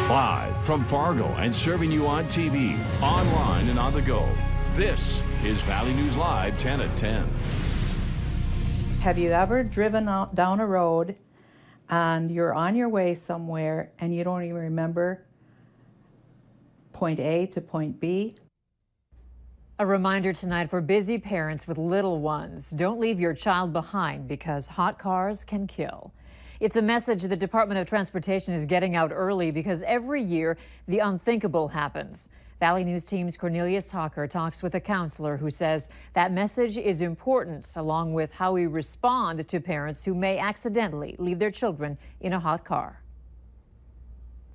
Live from Fargo and serving you on TV, online and on the go. This is Valley News Live 10 at 10. Have you ever driven down a road and you're on your way somewhere and you don't even remember point A to point B? A reminder tonight for busy parents with little ones. Don't leave your child behind because hot cars can kill. It's a message the Department of Transportation is getting out early because every year the unthinkable happens. Valley News Team's Cornelius Hawker talks with a counselor who says that message is important, along with how we respond to parents who may accidentally leave their children in a hot car.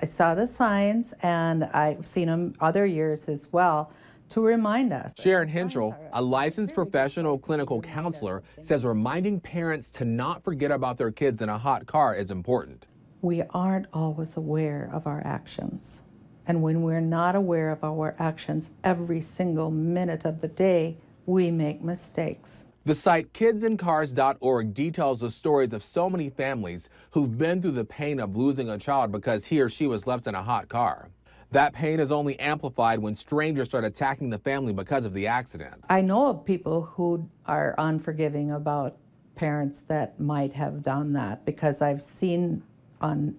I saw the signs, and I've seen them other years as well, to remind us. Sharon Hinchell, a licensed professional clinical counselor, says reminding parents to not forget about their kids in a hot car is important. We aren't always aware of our actions. And when we're not aware of our actions every single minute of the day, we make mistakes. The site kidsincars.org details the stories of so many families who've been through the pain of losing a child because he or she was left in a hot car. That pain is only amplified when strangers start attacking the family because of the accident. I know of people who are unforgiving about parents that might have done that, because I've seen on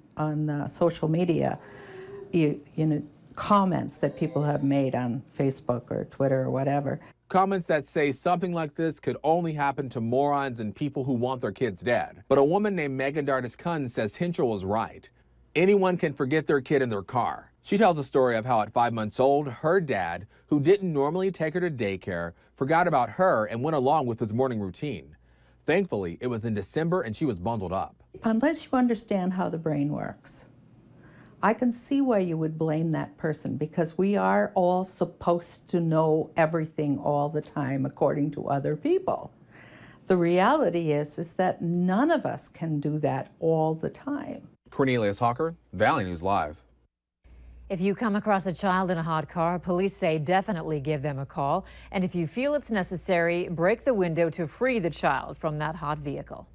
social media, you know, comments that people have made on Facebook or Twitter or whatever. Comments that say something like this could only happen to morons and people who want their kids dead. But a woman named Megan Dardis-Kunz says Hinchell was right. Anyone can forget their kid in their car. She tells a story of how at 5 months old, her dad, who didn't normally take her to daycare, forgot about her and went along with his morning routine. Thankfully, it was in December and she was bundled up. Unless you understand how the brain works, I can see why you would blame that person, because we are all supposed to know everything all the time according to other people. The reality is that none of us can do that all the time. Cornelius Hawker, Valley News Live. If you come across a child in a hot car, police say definitely give them a call. And if you feel it's necessary, break the window to free the child from that hot vehicle.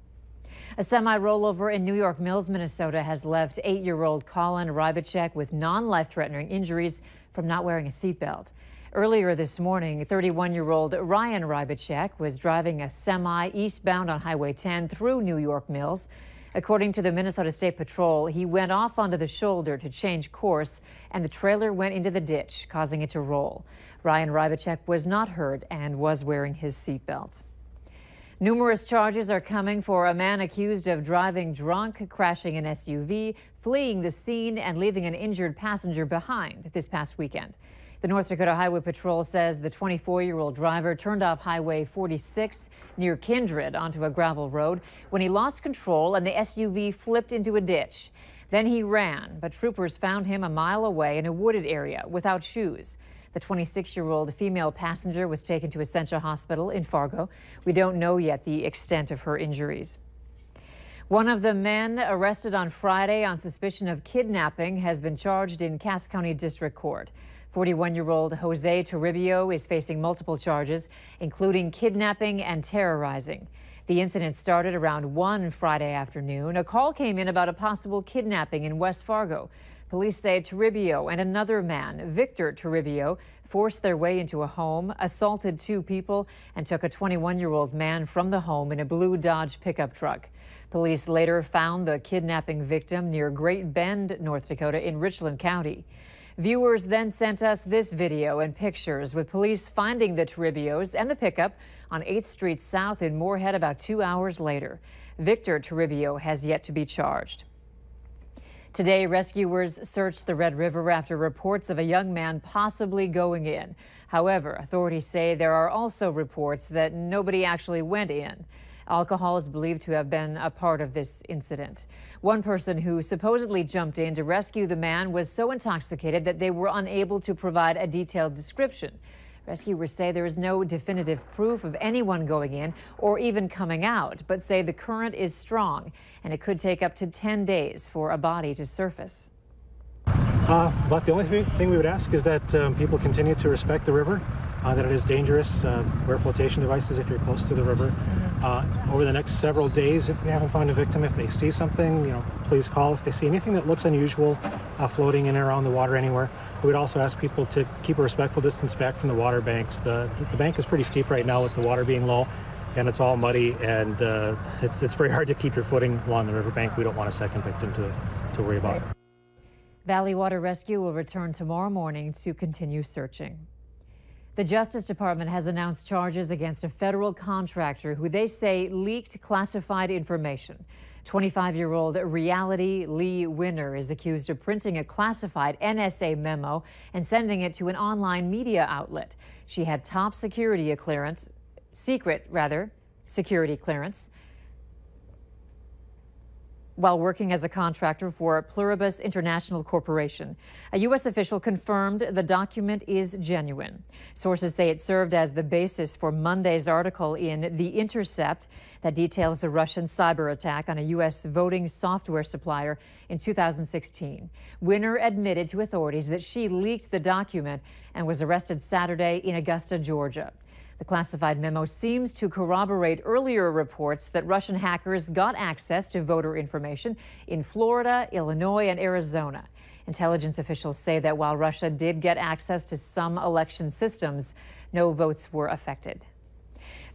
A semi-rollover in New York Mills, Minnesota has left 8-year-old Colin Rybacek with non-life-threatening injuries from not wearing a seatbelt. Earlier this morning, 31-year-old Ryan Rybacek was driving a semi eastbound on Highway 10 through New York Mills. According to the Minnesota State Patrol, he went off onto the shoulder to change course, and the trailer went into the ditch, causing it to roll. Ryan Rybacek was not hurt and was wearing his seatbelt. Numerous charges are coming for a man accused of driving drunk, crashing an SUV, fleeing the scene, and leaving an injured passenger behind this past weekend. The North Dakota Highway Patrol says the 24-year-old driver turned off Highway 46 near Kindred onto a gravel road when he lost control and the SUV flipped into a ditch. Then he ran, but troopers found him a mile away in a wooded area without shoes. The 26-year-old female passenger was taken to Essentia Hospital in Fargo. We don't know yet the extent of her injuries. One of the men arrested on Friday on suspicion of kidnapping has been charged in Cass County District Court. 41-year-old Jose Toribio is facing multiple charges, including kidnapping and terrorizing. The incident started around 1 Friday afternoon. A call came in about a possible kidnapping in West Fargo. Police say Toribio and another man, Victor Toribio, forced their way into a home, assaulted 2 people, and took a 21-year-old man from the home in a blue Dodge pickup truck. Police later found the kidnapping victim near Great Bend, North Dakota, in Richland County. Viewers then sent us this video and pictures with police finding the Toribios and the pickup on 8th Street South in Moorhead about 2 hours later. Victor Toribio has yet to be charged. Today, rescuers searched the Red River after reports of a young man possibly going in. However, authorities say there are also reports that nobody actually went in. Alcohol is believed to have been a part of this incident. One person who supposedly jumped in to rescue the man was so intoxicated that they were unable to provide a detailed description. Rescuers say there is no definitive proof of anyone going in or even coming out, but say the current is strong and it could take up to 10 days for a body to surface. But the only thing we would ask is that people continue to respect the river, that it is dangerous, wear flotation devices if you're close to the river. Over the next several days, if we haven't found a victim, if they see something, please call. If they see anything that looks unusual, floating in and around the water anywhere. We would also ask people to keep a respectful distance back from the water banks. The bank is pretty steep right now with the water being low, and it's all muddy, and it's very hard to keep your footing along the riverbank. We don't want a second victim to worry about. Valley Water Rescue will return tomorrow morning to continue searching. The Justice Department has announced charges against a federal contractor who they say leaked classified information. 25-year-old Reality Lee Winner is accused of printing a classified NSA memo and sending it to an online media outlet. She had top security clearance, security clearance, while working as a contractor for Pluribus International Corporation. A U.S. official confirmed the document is genuine. Sources say it served as the basis for Monday's article in The Intercept that details a Russian cyber attack on a U.S. voting software supplier in 2016. Winner admitted to authorities that she leaked the document and was arrested Saturday in Augusta, Georgia. The classified memo seems to corroborate earlier reports that Russian hackers got access to voter information in Florida, Illinois, and Arizona. Intelligence officials say that while Russia did get access to some election systems, no votes were affected.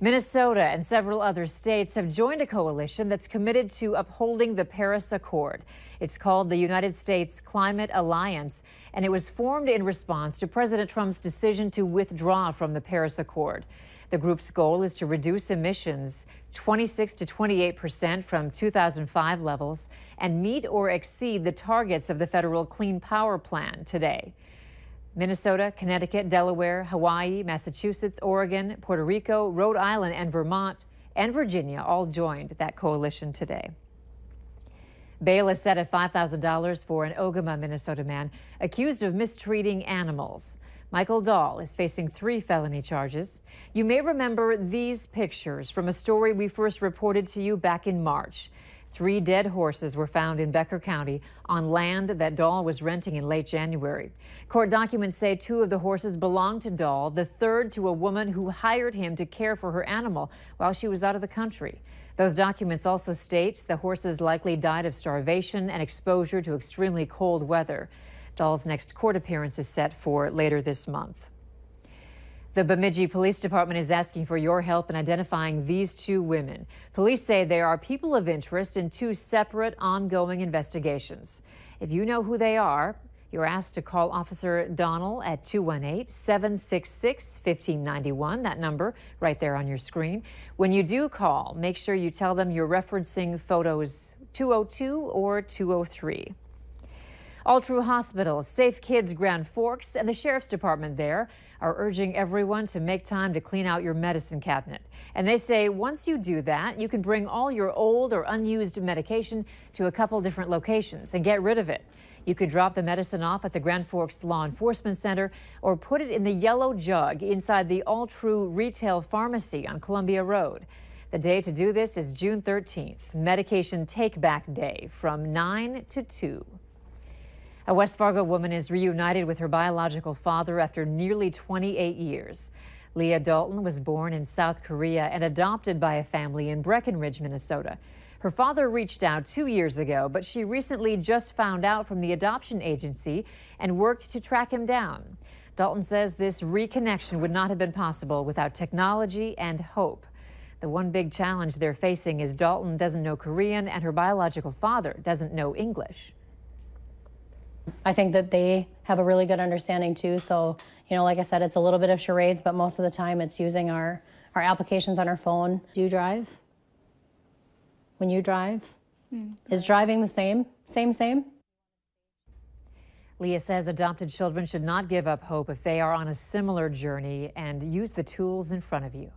Minnesota and several other states have joined a coalition that's committed to upholding the Paris Accord. It's called the United States Climate Alliance, and it was formed in response to President Trump's decision to withdraw from the Paris Accord. The group's goal is to reduce emissions 26 to 28% from 2005 levels and meet or exceed the targets of the federal Clean Power Plan today. Minnesota, Connecticut, Delaware, Hawaii, Massachusetts, Oregon, Puerto Rico, Rhode Island, and Vermont and Virginia all joined that coalition today. Bail is set at $5,000 for an Ogama, Minnesota man accused of mistreating animals. Michael Dahl is facing 3 felony charges. You may remember these pictures from a story we first reported to you back in March. 3 dead horses were found in Becker County on land that Dahl was renting in late January. Court documents say 2 of the horses belonged to Dahl, the 3rd to a woman who hired him to care for her animal while she was out of the country. Those documents also state the horses likely died of starvation and exposure to extremely cold weather. Dahl's next court appearance is set for later this month. The Bemidji Police Department is asking for your help in identifying these 2 women. Police say they are people of interest in 2 separate ongoing investigations. If you know who they are, you're asked to call Officer Donnell at 218-766-1591, that number right there on your screen. When you do call, make sure you tell them you're referencing photos 202 or 203. All True Hospital, Safe Kids Grand Forks, and the Sheriff's Department there are urging everyone to make time to clean out your medicine cabinet. And they say once you do that, you can bring all your old or unused medication to a couple different locations and get rid of it. You could drop the medicine off at the Grand Forks Law Enforcement Center or put it in the yellow jug inside the All True Retail Pharmacy on Columbia Road. The day to do this is June 13th, Medication Take Back Day from 9 to 2. A West Fargo woman is reunited with her biological father after nearly 28 years. Leah Dalton was born in South Korea and adopted by a family in Breckenridge, Minnesota. Her father reached out 2 years ago, but she recently just found out from the adoption agency and worked to track him down. Dalton says this reconnection would not have been possible without technology and hope. The one big challenge they're facing is Dalton doesn't know Korean and her biological father doesn't know English. I think that they have a really good understanding too. So, like I said, it's a little bit of charades, but most of the time it's using our applications on our phone. Do you drive? When you drive? Is driving the same? Same? Leah says adopted children should not give up hope if they are on a similar journey and use the tools in front of you.